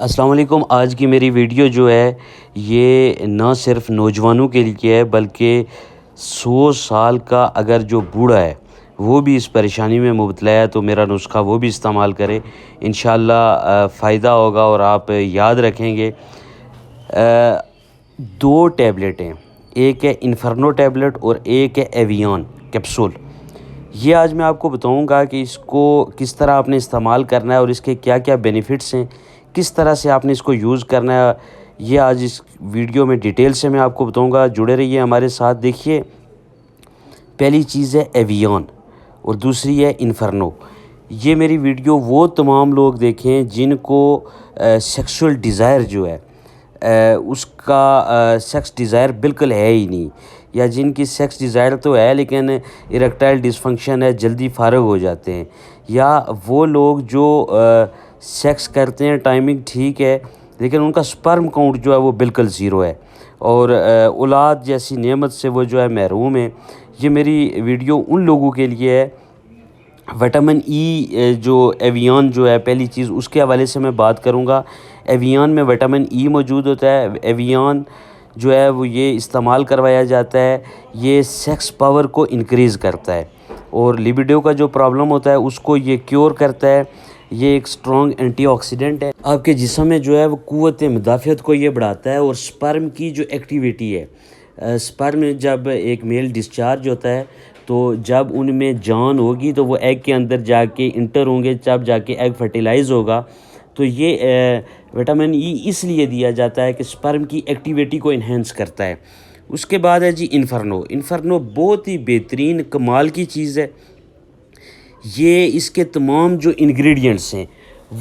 السلام علیکم۔ آج کی میری ویڈیو جو ہے یہ نہ صرف نوجوانوں کے لیے ہے بلکہ 100 سال کا اگر جو بوڑھا ہے وہ بھی اس پریشانی میں مبتلا ہے تو میرا نسخہ وہ بھی استعمال کرے، انشاءاللہ فائدہ ہوگا۔ اور آپ یاد رکھیں گے 2 ٹیبلٹ ہیں، ایک ہے انفرنو ٹیبلٹ اور ایک ہے ایویان کیپسول۔ یہ آج میں آپ کو بتاؤں گا کہ اس کو کس طرح آپ نے استعمال کرنا ہے اور اس کے کیا کیا بینیفٹس ہیں، کس طرح سے آپ نے اس کو یوز کرنا ہے۔ یہ آج اس ویڈیو میں ڈیٹیل سے میں آپ کو بتاؤں گا، جڑے رہیے ہمارے ساتھ۔ دیکھیے، پہلی چیز ہے ایویان اور دوسری ہے انفرنو۔ یہ میری ویڈیو وہ تمام لوگ دیکھیں جن کو سیکسول ڈیزائر جو ہے اس کا سیکس ڈیزائر بالکل ہے ہی نہیں، یا جن کی سیکس ڈیزائر تو ہے لیکن اریکٹائل ڈسفنکشن ہے، جلدی فارغ ہو جاتے ہیں، یا وہ لوگ جو سیکس کرتے ہیں ٹائمنگ ٹھیک ہے لیکن ان کا سپرم کاؤنٹ جو ہے وہ بالکل زیرو ہے اور اولاد جیسی نعمت سے وہ جو ہے محروم ہیں۔ یہ میری ویڈیو ان لوگوں کے لیے ہے۔ وٹامن ای جو ایویان جو ہے، پہلی چیز اس کے حوالے سے میں بات کروں گا۔ ایویان میں وٹامن ای موجود ہوتا ہے۔ ایویان جو ہے وہ یہ استعمال کروایا جاتا ہے، یہ سیکس پاور کو انکریز کرتا ہے اور لیبیڈو کا جو پرابلم ہوتا ہے اس کو یہ کیور کرتا ہے۔ یہ ایک سٹرونگ اینٹی آکسیڈنٹ ہے، آپ کے جسم میں جو ہے وہ قوت مدافعت کو یہ بڑھاتا ہے۔ اور سپرم کی جو ایکٹیویٹی ہے، سپرم جب ایک میل ڈسچارج ہوتا ہے تو جب ان میں جان ہوگی تو وہ ایگ کے اندر جا کے انٹر ہوں گے، جب جا کے ایگ فرٹیلائز ہوگا۔ تو یہ وٹامن ای اس لیے دیا جاتا ہے کہ سپرم کی ایکٹیویٹی کو انہینس کرتا ہے۔ اس کے بعد ہے جی انفرنو۔ انفرنو بہت ہی بہترین کمال کی چیز ہے۔ یہ اس کے تمام جو انگریڈینٹس ہیں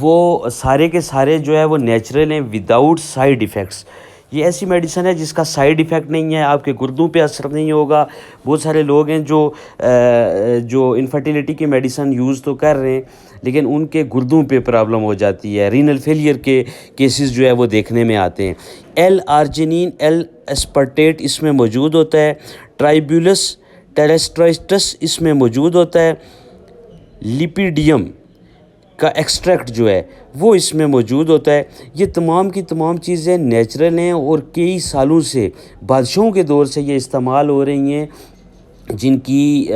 وہ سارے کے سارے جو ہے وہ نیچرل ہیں، وداؤٹ سائیڈ ایفیکٹس۔ یہ ایسی میڈیسن ہے جس کا سائیڈ ایفیکٹ نہیں ہے، آپ کے گردوں پہ اثر نہیں ہوگا۔ بہت سارے لوگ ہیں جو انفرٹیلیٹی کی میڈیسن یوز تو کر رہے ہیں لیکن ان کے گردوں پہ پرابلم ہو جاتی ہے، رینل فیلئر کے کیسز جو ہے وہ دیکھنے میں آتے ہیں۔ ایل آرجینین، ایل اسپرٹیٹ اس میں موجود ہوتا ہے، ٹرائبیولس ٹیریسٹرائسٹس اس میں موجود ہوتا ہے، لیپیڈیم کا ایکسٹریکٹ جو ہے وہ اس میں موجود ہوتا ہے۔ یہ تمام کی تمام چیزیں نیچرل ہیں اور کئی سالوں سے، بادشاہوں کے دور سے یہ استعمال ہو رہی ہیں، جن کی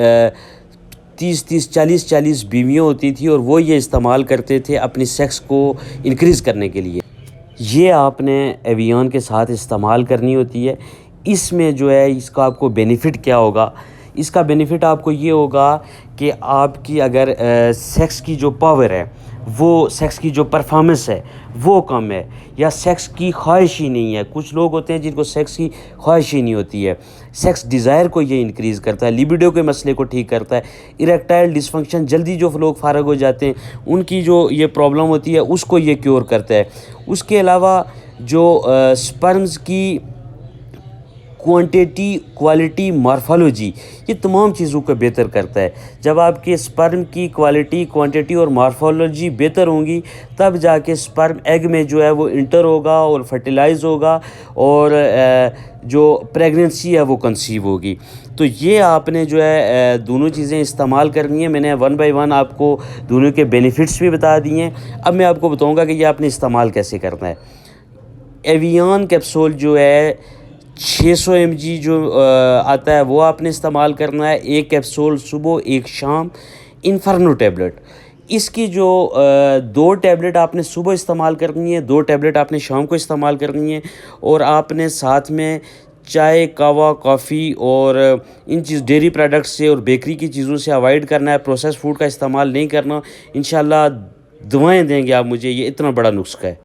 40 بیویاں ہوتی تھی اور وہ یہ استعمال کرتے تھے اپنی سیکس کو انکریز کرنے کے لیے۔ یہ آپ نے ایویان کے ساتھ استعمال کرنی ہوتی ہے۔ اس میں جو ہے اس کا آپ کو بینیفٹ کیا ہوگا؟ اس کا بینیفٹ آپ کو یہ ہوگا کہ آپ کی اگر سیکس کی جو پاور ہے، وہ سیکس کی جو پرفارمنس ہے وہ کم ہے، یا سیکس کی خواہش ہی نہیں ہے۔ کچھ لوگ ہوتے ہیں جن کو سیکس کی خواہش ہی نہیں ہوتی ہے، سیکس ڈیزائر کو یہ انکریز کرتا ہے، لیبیڈو کے مسئلے کو ٹھیک کرتا ہے، اریکٹائل ڈسفنکشن جلدی جو لوگ فارغ ہو جاتے ہیں ان کی جو یہ پرابلم ہوتی ہے اس کو یہ کیور کرتا ہے۔ اس کے علاوہ جو سپرمز کی کوانٹیٹی، کوالٹی، مارفالوجی، یہ تمام چیزوں کو بہتر کرتا ہے۔ جب آپ کے سپرم کی کوالٹی، کوانٹیٹی اور مارفالوجی بہتر ہوں گی تب جا کے سپرم ایگ میں جو ہے وہ انٹر ہوگا اور فرٹیلائز ہوگا اور جو پریگننسی ہے وہ کنسیو ہوگی۔ تو یہ آپ نے جو ہے دونوں چیزیں استعمال کرنی ہیں۔ میں نے 1 بائی 1 آپ کو دونوں کے بینیفٹس بھی بتا دیے ہیں۔ اب میں آپ کو بتاؤں گا کہ یہ آپ نے استعمال کیسے کرنا ہے۔ ایویان کیپسول جو ہے 600 mg جو آتا ہے وہ آپ نے استعمال کرنا ہے، ایک کیپسول صبح ایک شام۔ انفرنو ٹیبلٹ، اس کی جو 2 ٹیبلٹ آپ نے صبح استعمال کرنی ہے، 2 ٹیبلٹ آپ نے شام کو استعمال کرنی ہے، اور آپ نے ساتھ میں چائے، کہوہ، کافی اور ان ڈیری پروڈکٹس سے اور بیکری کی چیزوں سے اوائڈ کرنا ہے، پروسیس فوڈ کا استعمال نہیں کرنا۔ انشاءاللہ دعائیں دیں گے آپ مجھے، یہ اتنا بڑا نسخہ ہے۔